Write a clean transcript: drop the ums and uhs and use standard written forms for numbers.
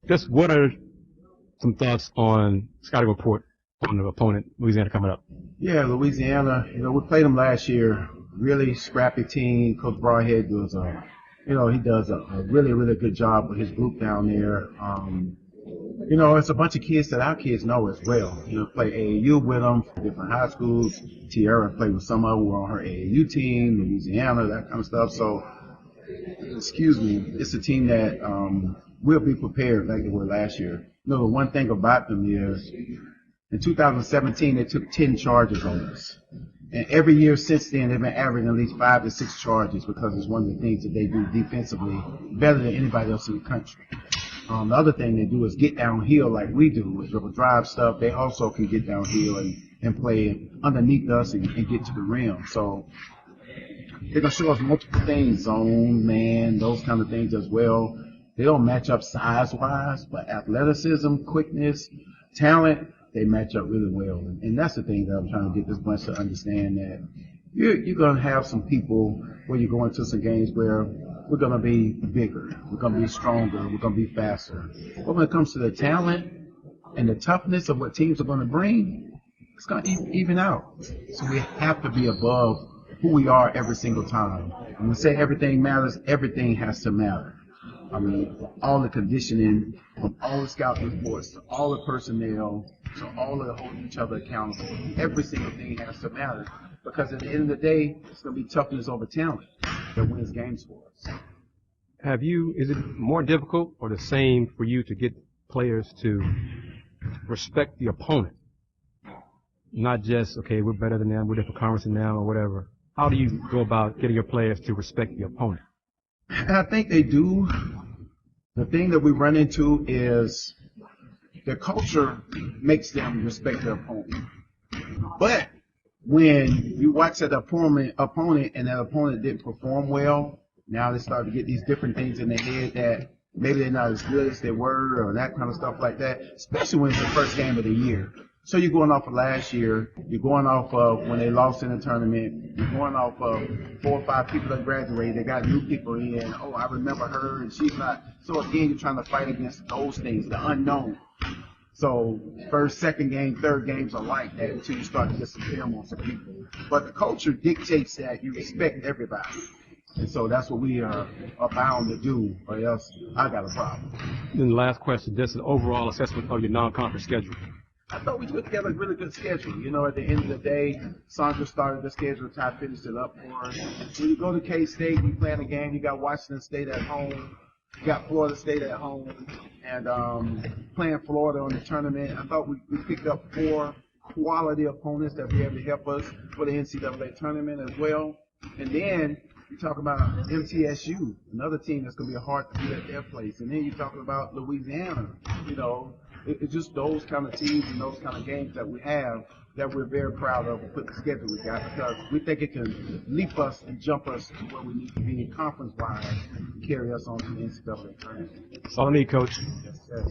Just what are some thoughts on scouting report on the opponent, Louisiana, coming up? Yeah, Louisiana, we played them last year. Really scrappy team. Coach Broadhead does he does a really, really good job with his group down there. It's a bunch of kids that our kids know as well. Play AAU with them from different high schools. Tierra played with some of them who were on her AAU team, Louisiana, that kind of stuff. So, it's a team that will be prepared like they were last year. The one thing about them is in 2017 they took 10 charges on us. And every year since then, they've been averaging at least 5 to 6 charges because it's one of the things that they do defensively better than anybody else in the country. The other thing they do is get downhill like we do with dribble drive stuff. They also can get downhill and play underneath us and get to the rim. So they're going to show us multiple things, zone, man, those kind of things as well. They don't match up size-wise, but athleticism, quickness, talent, they match up really well. And that's the thing that I'm trying to get this bunch to understand, that you're going to have some people where you go into some games where we're going to be bigger, we're going to be stronger, we're going to be faster. But when it comes to the talent and the toughness of what teams are going to bring, it's going to even out. So we have to be above who we are every single time. When we say everything matters, everything has to matter. I mean, all the conditioning, from all the scout reports, to all the personnel, to all of the holding each other accountable. Every single thing has to matter, because at the end of the day, it's going to be toughness over talent that wins games for us. Is it more difficult or the same for you to get players to respect the opponent? Not just, okay, we're better than them, we're different conference than them, or whatever. How do you go about getting your players to respect the opponent? And I think they do. The thing that we run into is their culture makes them respect their opponent. But when you watch that opponent and that opponent didn't perform well, now they start to get these different things in their head that maybe they're not as good as they were, or that kind of stuff like that, especially when it's the first game of the year. So you're going off of last year, you're going off of when they lost in the tournament, you're going off of 4 or 5 people that graduated, they got new people in, oh, I remember her and she's not. So again, you're trying to fight against those things, the unknown. So first, second game, third games are like that until you start to get some film on some people. But the culture dictates that you respect everybody. And so that's what we are bound to do, or else I got a problem. Then the last question, just an overall assessment of your non-conference schedule. I thought we put together a really good schedule. At the end of the day, Sandra started the schedule, Ty finished it up for us. When you go to K-State, you play in a game, you got Washington State at home, you got Florida State at home, and playing Florida on the tournament. I thought we picked up 4 quality opponents that would be able to help us for the NCAA tournament as well. And then you talk about MTSU, another team that's going to be hard to beat at their place. And then you're talking about Louisiana, It's just those kind of teams and those kind of games that we have that we're very proud of with the schedule we got, because we think it can leap us and jump us to where we need to be conference-wise and carry us on to the NCAA tournament. That's all I need, Coach. Yes, sir.